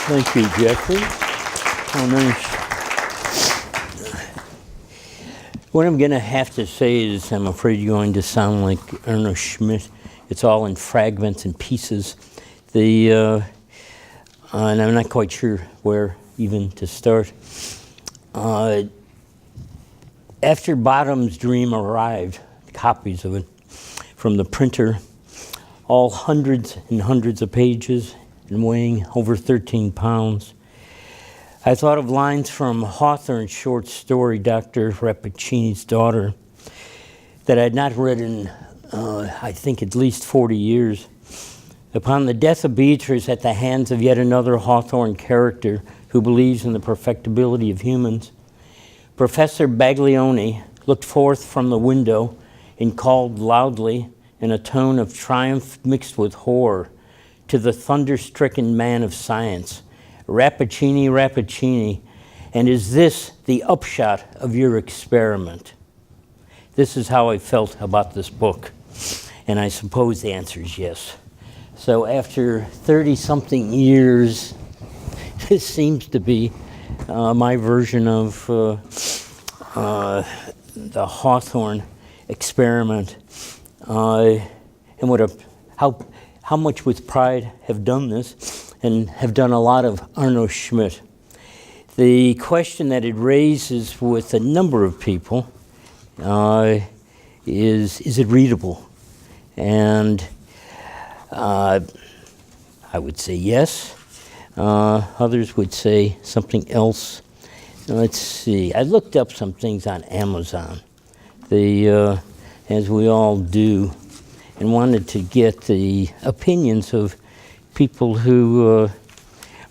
Thank you, Jeffrey. Oh, nice. What I'm going to have to say is I'm afraid you're going to sound like Arno Schmidt. It's all in fragments and pieces. And I'm not quite sure where even to start. After Bottom's Dream arrived, copies of it from the printer, all hundreds and hundreds of pages and weighing over 13 pounds. I thought of lines from Hawthorne's short story, Dr. Rappaccini's Daughter, that I had not read in, I think, at least 40 years. Upon the death of Beatrice at the hands of yet another Hawthorne character who believes in the perfectibility of humans, Professor Baglioni looked forth from the window and called loudly, in a tone of triumph mixed with horror, to the thunder-stricken man of science, "Rappaccini, Rappaccini, and is this the upshot of your experiment?" This is how I felt about this book, and I suppose the answer is yes. So after 30-something years, this seems to be my version of the Hawthorne Experiment. And how much with pride have done this, and have done a lot of Arno Schmidt. The question that it raises with a number of people is it readable? And I would say yes. Others would say something else. Let's see. I looked up some things on Amazon, as we all do, and wanted to get the opinions of people who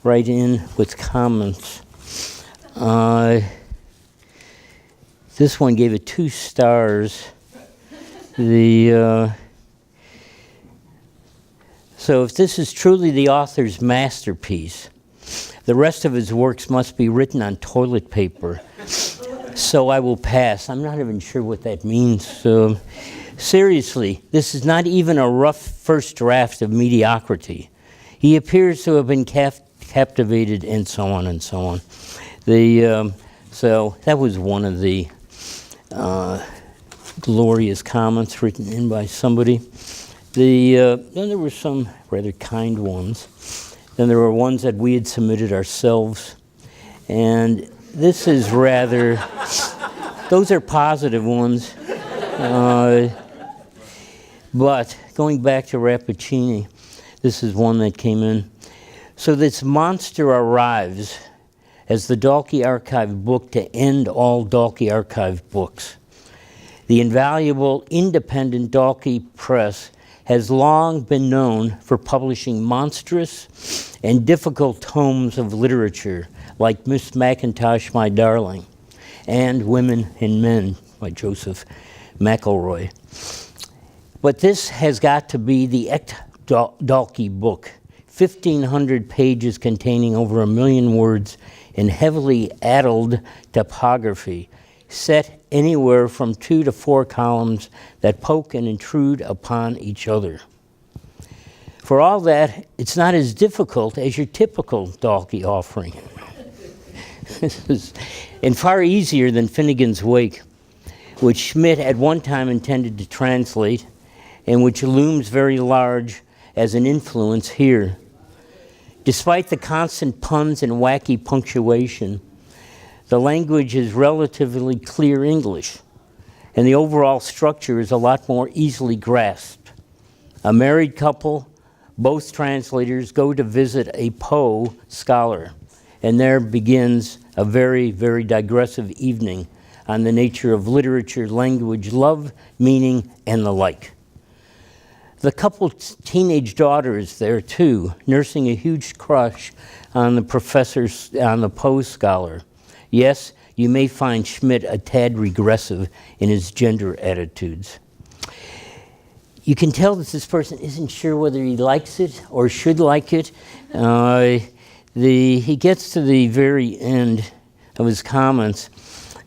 write in with comments. This one gave it 2 stars. So if this is truly the author's masterpiece, the rest of his works must be written on toilet paper. So I will pass. I'm not even sure what that means. Seriously, this is not even a rough first draft of mediocrity. He appears to have been captivated, and so on and so on. So that was one of the glorious comments written in by somebody. Then there were some rather kind ones. Then there were ones that we had submitted ourselves. And this is rather, those are positive ones. But going back to Rappaccini, this is one that came in. So this monster arrives as the Dalkey Archive book to end all Dalkey Archive books. The invaluable independent Dalkey Press has long been known for publishing monstrous and difficult tomes of literature like Miss Mackintosh, My Darling, and Women and Men by Joseph McElroy. But this has got to be the Dalkey book, 1,500 pages containing over 1 million words in heavily addled typography, set anywhere from 2 to 4 columns that poke and intrude upon each other. For all that, it's not as difficult as your typical Dalkey offering. And far easier than Finnegan's Wake, which Schmidt at one time intended to translate, and which looms very large as an influence here. Despite the constant puns and wacky punctuation, the language is relatively clear English, and the overall structure is a lot more easily grasped. A married couple, both translators, go to visit a Poe scholar, and there begins a very, very digressive evening on the nature of literature, language, love, meaning, and the like. The couple's teenage daughter is there too, nursing a huge crush on the Poe scholar. Yes, you may find Schmidt a tad regressive in his gender attitudes. You can tell that this person isn't sure whether he likes it or should like it. He gets to the very end of his comments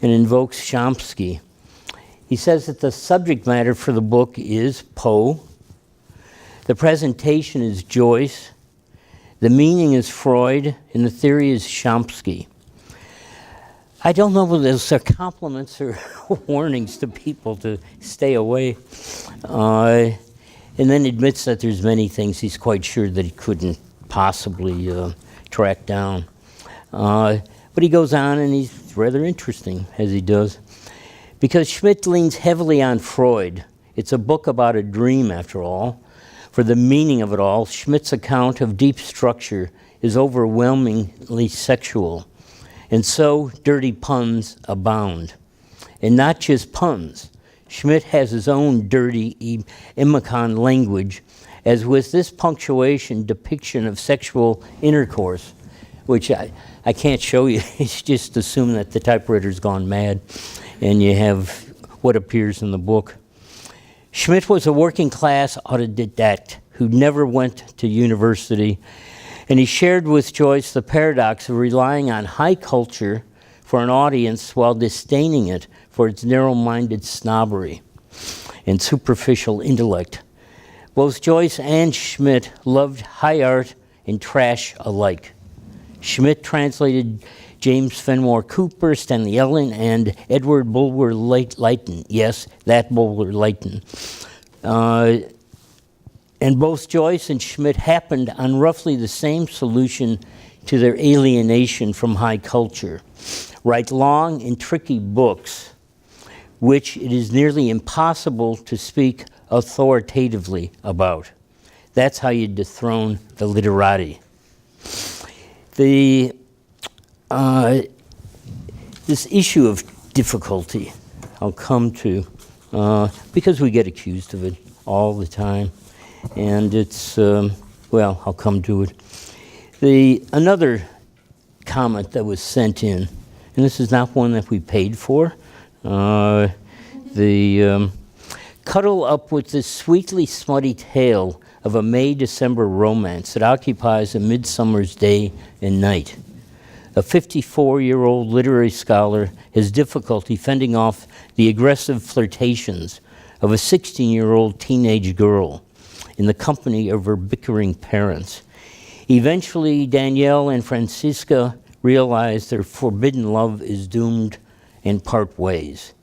and invokes Chomsky. He says that the subject matter for the book is Poe. The presentation is Joyce. The meaning is Freud, and the theory is Chomsky. I don't know whether those are compliments or warnings to people to stay away. And then admits that there's many things he's quite sure that he couldn't possibly track down. But he goes on, and he's rather interesting, as he does. Because Schmidt leans heavily on Freud. It's a book about a dream, after all. For the meaning of it all, Schmidt's account of deep structure is overwhelmingly sexual. And so, dirty puns abound. And not just puns. Schmidt has his own dirty Imicon language, as with this punctuation depiction of sexual intercourse, which I can't show you. It's just assume that the typewriter's gone mad, and you have what appears in the book. Schmidt was a working-class autodidact who never went to university, and he shared with Joyce the paradox of relying on high culture for an audience while disdaining it for its narrow-minded snobbery and superficial intellect. Both Joyce and Schmidt loved high art and trash alike. Schmidt translated James Fenimore Cooper, Stanley Ellen, and Edward Bulwer Lytton. Yes, that Bulwer Lytton. And both Joyce and Schmidt happened on roughly the same solution to their alienation from high culture. Write long and tricky books, which it is nearly impossible to speak authoritatively about. That's how you dethrone the literati. This issue of difficulty, I'll come to, because we get accused of it all the time, and it's, well, I'll come to it. Another comment that was sent in, and this is not one that we paid for, cuddle up with this sweetly smutty tale of a May-December romance that occupies a midsummer's day and night. A 54-year-old literary scholar has difficulty fending off the aggressive flirtations of a 16-year-old teenage girl in the company of her bickering parents. Eventually, Danielle and Francisca realize their forbidden love is doomed and part ways.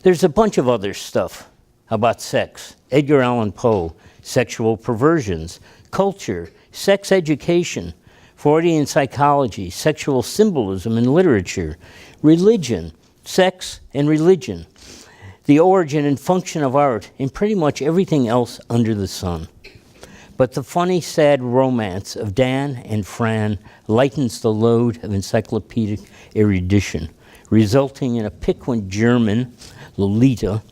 There's a bunch of other stuff about sex. Edgar Allan Poe, sexual perversions, culture, sex education, Freudian psychology, sexual symbolism in literature, religion, sex and religion, the origin and function of art, and pretty much everything else under the sun. But the funny, sad romance of Dan and Fran lightens the load of encyclopedic erudition, resulting in a piquant German, Lolita.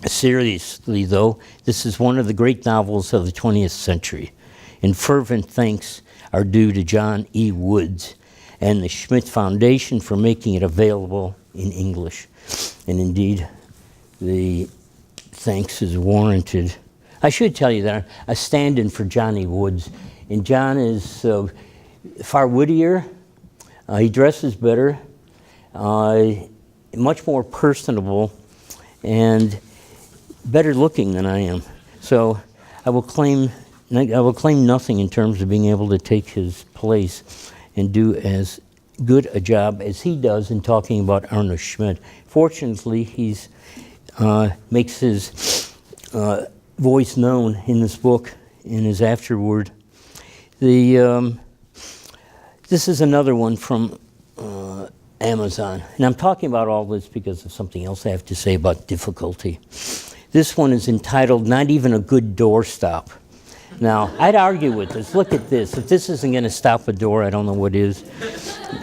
Seriously, though, this is one of the great novels of the 20th century, and fervent thanks are due to John E. Woods and the Schmidt Foundation for making it available in English. And indeed, the thanks is warranted. I should tell you that I stand in for Johnny Woods, and John is far wittier, he dresses better, much more personable, and better looking than I am. So I will claim nothing in terms of being able to take his place and do as good a job as he does in talking about Arno Schmidt. Fortunately, he's makes his voice known in this book, in his afterword. This is another one from Amazon. And I'm talking about all this because of something else I have to say about difficulty. This one is entitled, Not Even a Good Doorstop. Now, I'd argue with this. Look at this. If this isn't going to stop a door, I don't know what is.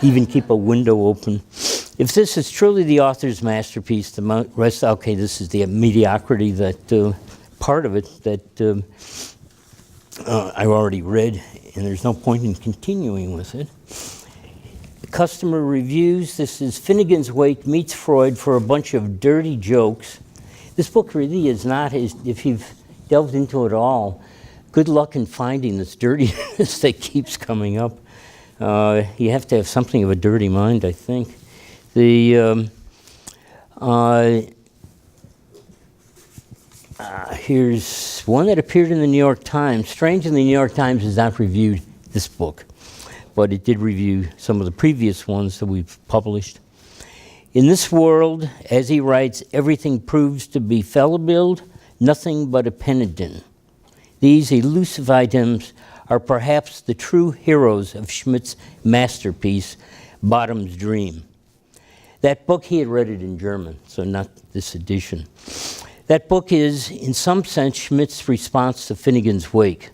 Even keep a window open. If this is truly the author's masterpiece, the rest, okay, this is the mediocrity that part of it that I already read, and there's no point in continuing with it. Customer reviews, this is Finnegan's Wake meets Freud for a bunch of dirty jokes. This book really is not, if you've delved into it all, good luck in finding this dirtiness that keeps coming up. You have to have something of a dirty mind, I think. Here's one that appeared in the New York Times. Strangely, the New York Times has not reviewed this book, but it did review some of the previous ones that we've published. In this world, as he writes, everything proves to be fallible, nothing but a penitent. These elusive items are perhaps the true heroes of Schmidt's masterpiece, Bottom's Dream. That book, he had read it in German, so not this edition. That book is, in some sense, Schmidt's response to Finnegan's Wake.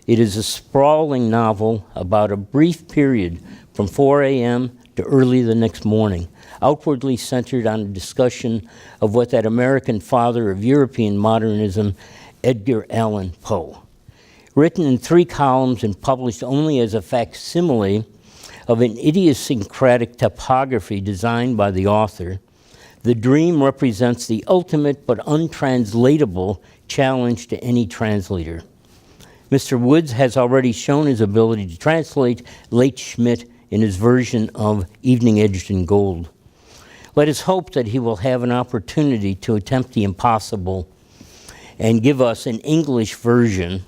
It is a sprawling novel about a brief period from 4 a.m. to early the next morning, outwardly centered on a discussion of what that American father of European modernism, Edgar Allan Poe. Written in 3 columns and published only as a facsimile of an idiosyncratic topography designed by the author, The Dream represents the ultimate but untranslatable challenge to any translator. Mr. Woods has already shown his ability to translate late Schmidt in his version of Evening Edged in Gold. Let us hope that he will have an opportunity to attempt the impossible and give us an English version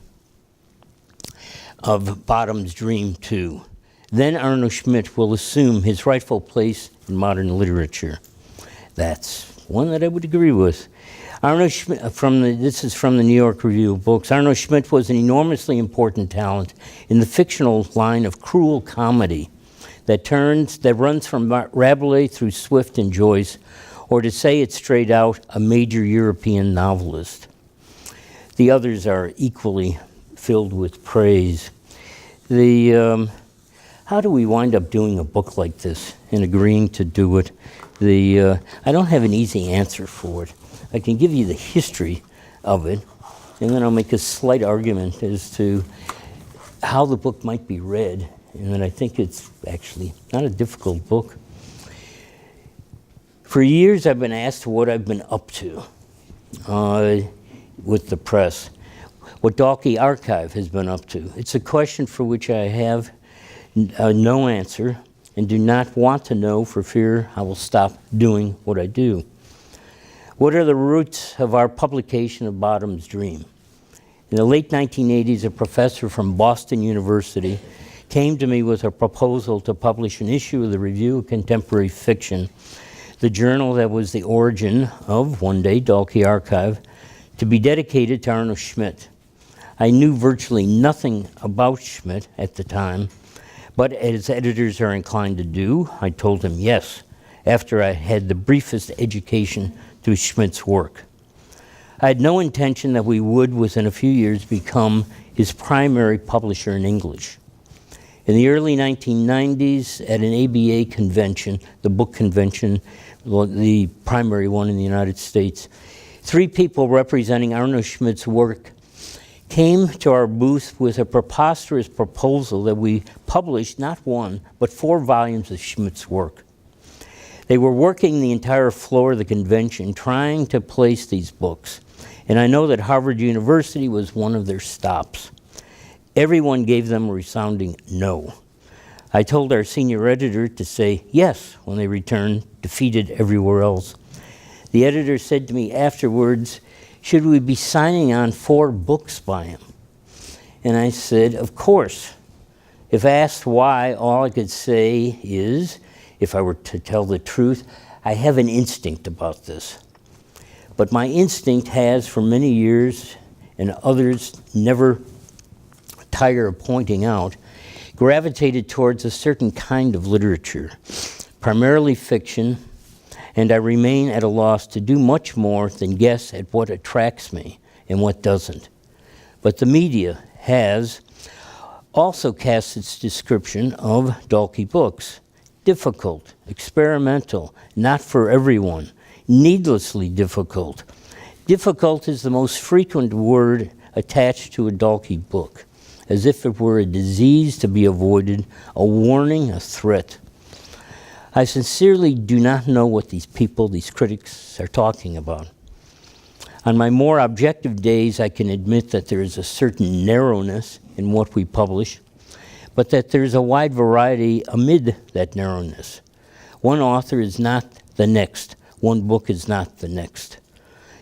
of Bottom's Dream too. Then Arno Schmidt will assume his rightful place in modern literature. That's one that I would agree with. Arno Schmidt, this is from the New York Review of Books. Arno Schmidt was an enormously important talent in the fictional line of cruel comedy that runs from Rabelais through Swift and Joyce, or to say it straight out, a major European novelist. The others are equally filled with praise. How do we wind up doing a book like this and agreeing to do it? I don't have an easy answer for it. I can give you the history of it, and then I'll make a slight argument as to how the book might be read, and then I think it's actually not a difficult book. For years I've been asked what I've been up to with the press, what Dalkey Archive has been up to. It's a question for which I have no answer and do not want to know for fear I will stop doing what I do. What are the roots of our publication of Bottom's Dream? In the late 1980s, a professor from Boston University came to me with a proposal to publish an issue of the Review of Contemporary Fiction, the journal that was the origin of, one day, Dalkey Archive, to be dedicated to Arno Schmidt. I knew virtually nothing about Schmidt at the time, but as editors are inclined to do, I told him yes, after I had the briefest education to Schmidt's work. I had no intention that we would, within a few years, become his primary publisher in English. In the early 1990s, at an ABA convention, the book convention, the primary one in the United States, 3 people representing Arno Schmidt's work came to our booth with a preposterous proposal that we publish not 1, but 4 volumes of Schmidt's work. They were working the entire floor of the convention trying to place these books, and I know that Harvard University was one of their stops. Everyone gave them a resounding no. I told our senior editor to say yes when they returned, defeated everywhere else. The editor said to me afterwards, should we be signing on 4 books by him? And I said, of course. If asked why, all I could say is, if I were to tell the truth, I have an instinct about this. But my instinct has, for many years, and others never tire of pointing out, gravitated towards a certain kind of literature, primarily fiction, and I remain at a loss to do much more than guess at what attracts me and what doesn't. But the media has also cast its description of Dalkey books. Difficult, experimental, not for everyone, needlessly difficult. Difficult is the most frequent word attached to a Dalkey book, as if it were a disease to be avoided, a warning, a threat. I sincerely do not know what these people, these critics, are talking about. On my more objective days, I can admit that there is a certain narrowness in what we publish, but that there is a wide variety amid that narrowness. One author is not the next. One book is not the next.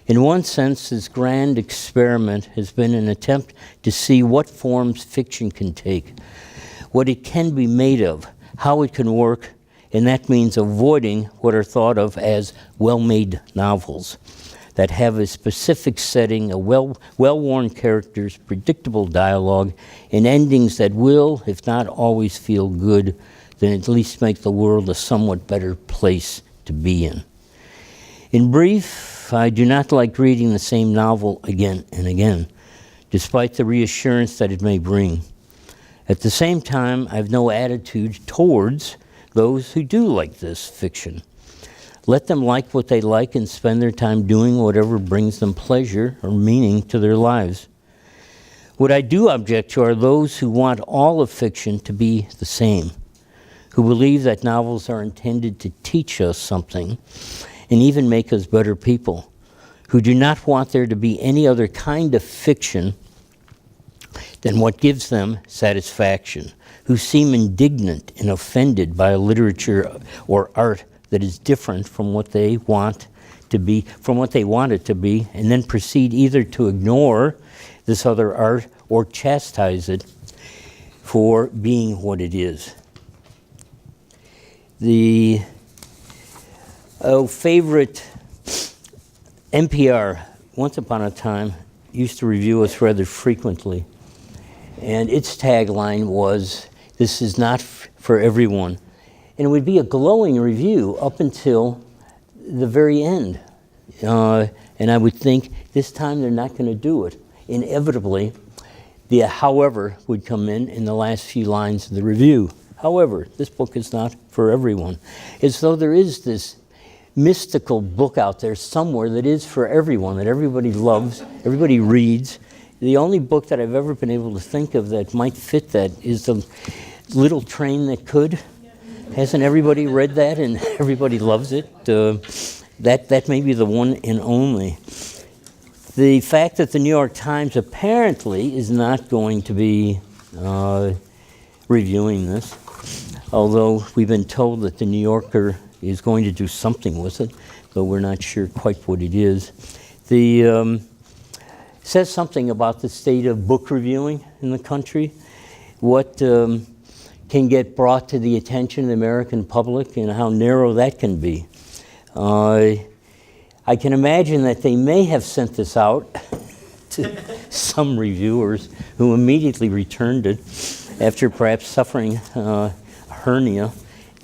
In one sense, this grand experiment has been an attempt to see what forms fiction can take, what it can be made of, how it can work, and that means avoiding what are thought of as well-made novels that have a specific setting, a well-worn characters, predictable dialogue, and endings that will, if not always feel good, then at least make the world a somewhat better place to be in. In brief, I do not like reading the same novel again and again, despite the reassurance that it may bring. At the same time, I have no attitude towards those who do like this fiction. Let them like what they like and spend their time doing whatever brings them pleasure or meaning to their lives. What I do object to are those who want all of fiction to be the same, who believe that novels are intended to teach us something and even make us better people, who do not want there to be any other kind of fiction than what gives them satisfaction, who seem indignant and offended by a literature or art that is different from what they want to be, from what they want it to be, and then proceed either to ignore this other art or chastise it for being what it is. The favorite NPR, once upon a time, used to review us rather frequently, and its tagline was, "This is not for everyone." And it would be a glowing review up until the very end. And I would think, this time they're not going to do it. Inevitably, the however would come in the last few lines of the review. However, this book is not for everyone. As though there is this mystical book out there somewhere that is for everyone, that everybody loves, everybody reads. The only book that I've ever been able to think of that might fit that is The Little Train That Could. Hasn't everybody read that and everybody loves it? That may be the one and only. The fact that the New York Times apparently is not going to be reviewing this, although we've been told that the New Yorker is going to do something with it, but we're not sure quite what it is. Says something about the state of book reviewing in the country, what can get brought to the attention of the American public and how narrow that can be. I can imagine that they may have sent this out to some reviewers who immediately returned it after perhaps suffering a hernia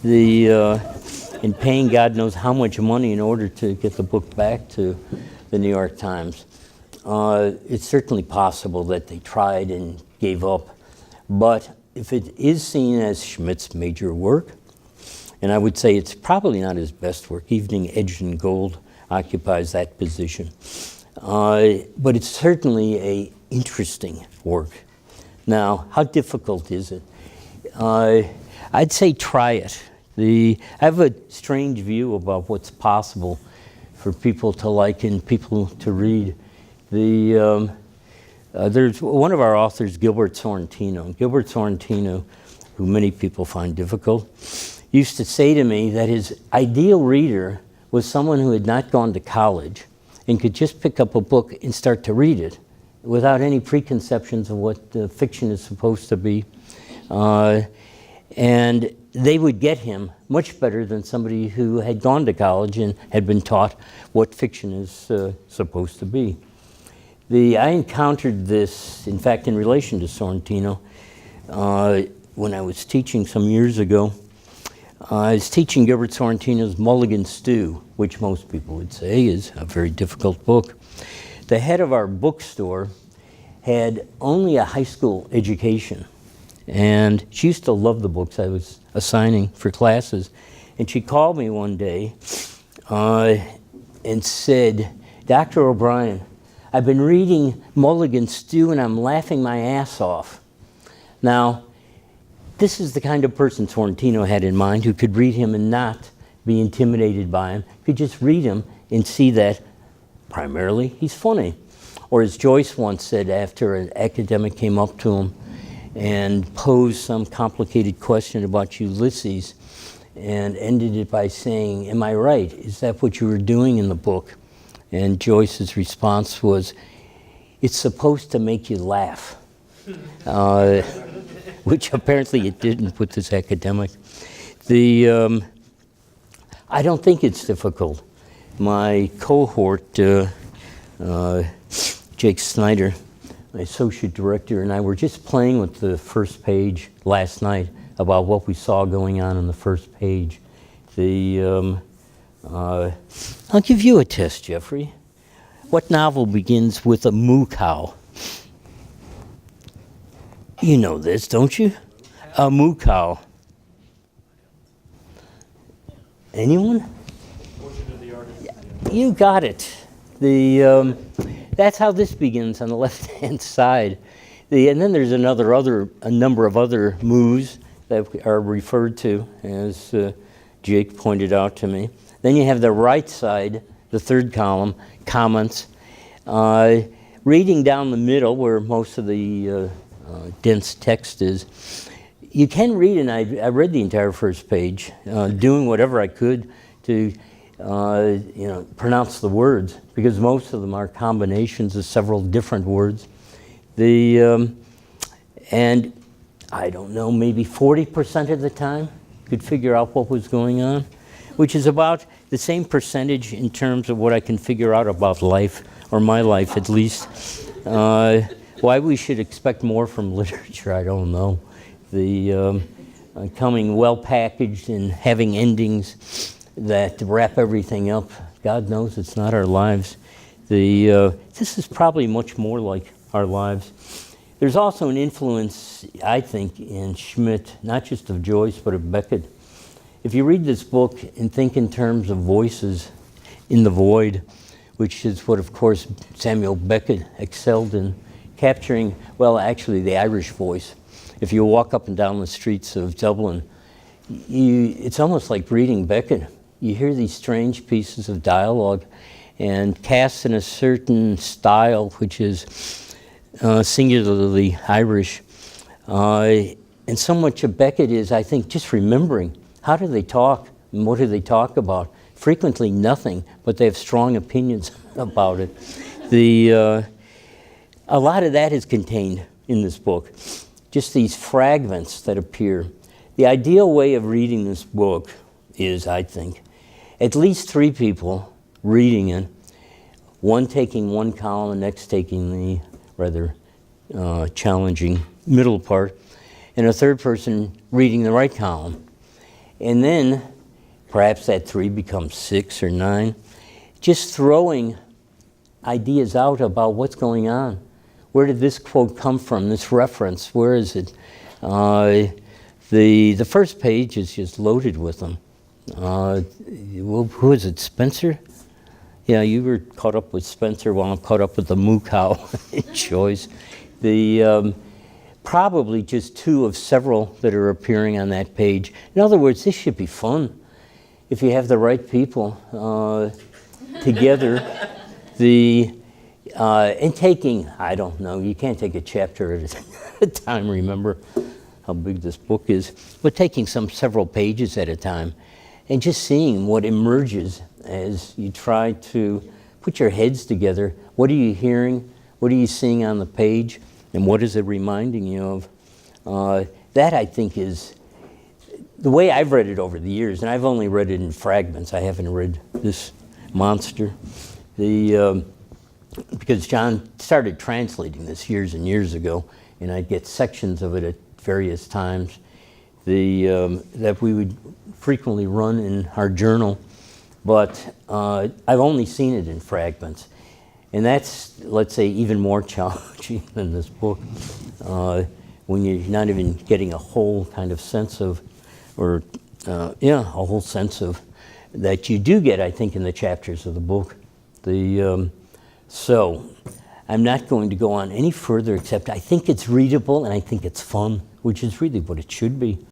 and paying God knows how much money in order to get the book back to the New York Times. It's certainly possible that they tried and gave up, but if it is seen as Schmidt's major work, and I would say it's probably not his best work, Evening Edged in Gold occupies that position, but it's certainly an interesting work. Now, how difficult is it? I'd say try it. I have a strange view about what's possible for people to like and people to read. There's one of our authors, Gilbert Sorrentino. Gilbert Sorrentino, who many people find difficult, used to say to me that his ideal reader was someone who had not gone to college and could just pick up a book and start to read it without any preconceptions of what fiction is supposed to be. And they would get him much better than somebody who had gone to college and had been taught what fiction is supposed to be. I encountered this, in fact, in relation to Sorrentino, when I was teaching some years ago. I was teaching Gilbert Sorrentino's Mulligan Stew, which most people would say is a very difficult book. The head of our bookstore had only a high school education, and she used to love the books I was assigning for classes. And she called me one day and said, "Dr. OBrien, I've been reading Mulligan Stew and I'm laughing my ass off." Now, this is the kind of person Sorrentino had in mind, who could read him and not be intimidated by him, could just read him and see that primarily he's funny. Or as Joyce once said after an academic came up to him and posed some complicated question about Ulysses and ended it by saying, "Am I right? Is that what you were doing in the book?" And Joyce's response was, "It's supposed to make you laugh," which apparently it didn't with this academic. I don't think it's difficult. My cohort, Jake Snyder, my associate director, and I were just playing with the first page last night about what we saw going on the first page. I'll give you a test, Jeffrey. What novel begins with a moo cow? You know this, don't you? A moo cow. Anyone? You got it. That's how this begins on the left-hand side. And then there's a number of other moos that are referred to, as Jake pointed out to me. Then you have the right side, the third column, comments. Reading down the middle, where most of the dense text is, you can read, and I read the entire first page, doing whatever I could to pronounce the words, because most of them are combinations of several different words. And I don't know, maybe 40% of the time could figure out what was going on, which is about the same percentage in terms of what I can figure out about life, or my life at least. Why we should expect more from literature, I don't know. Coming well packaged and having endings that wrap everything up, God knows it's not our lives. This is probably much more like our lives. There's also an influence, I think, in Schmidt, not just of Joyce, but of Beckett. If you read this book and think in terms of voices in the void, which is what, of course, Samuel Beckett excelled in, capturing, well, actually, the Irish voice. If you walk up and down the streets of Dublin, it's almost like reading Beckett. You hear these strange pieces of dialogue and cast in a certain style, which is singularly Irish. And so much of Beckett is, I think, just remembering. How do they talk, and what do they talk about? Frequently nothing, but they have strong opinions about it. A lot of that is contained in this book. Just these fragments that appear. The ideal way of reading this book is, I think, at least 3 people reading it, one taking one column, the next taking the rather challenging middle part, and a third person reading the right column. And then perhaps that 3 becomes 6 or 9, just throwing ideas out about what's going on. Where did this quote come from, this reference? Where is it? The first page is just loaded with them. Who is it, Spencer? Yeah, you were caught up with Spencer while I'm caught up with the moo cow choice. Probably just 2 of several that are appearing on that page. In other words, this should be fun if you have the right people together. And taking, I don't know, you can't take a chapter at a time, remember how big this book is, but taking several pages at a time and just seeing what emerges as you try to put your heads together. What are you hearing? What are you seeing on the page? And what is it reminding you of? That, I think, is the way I've read it over the years, and I've only read it in fragments. I haven't read this monster. Because John started translating this years and years ago, and I'd get sections of it at various times that we would frequently run in our journal, but I've only seen it in fragments. And that's, let's say, even more challenging than this book, when you're not even getting a whole kind of sense of, a whole sense of, that you do get, I think, in the chapters of the book. So I'm not going to go on any further, except I think it's readable and I think it's fun, which is really what it should be.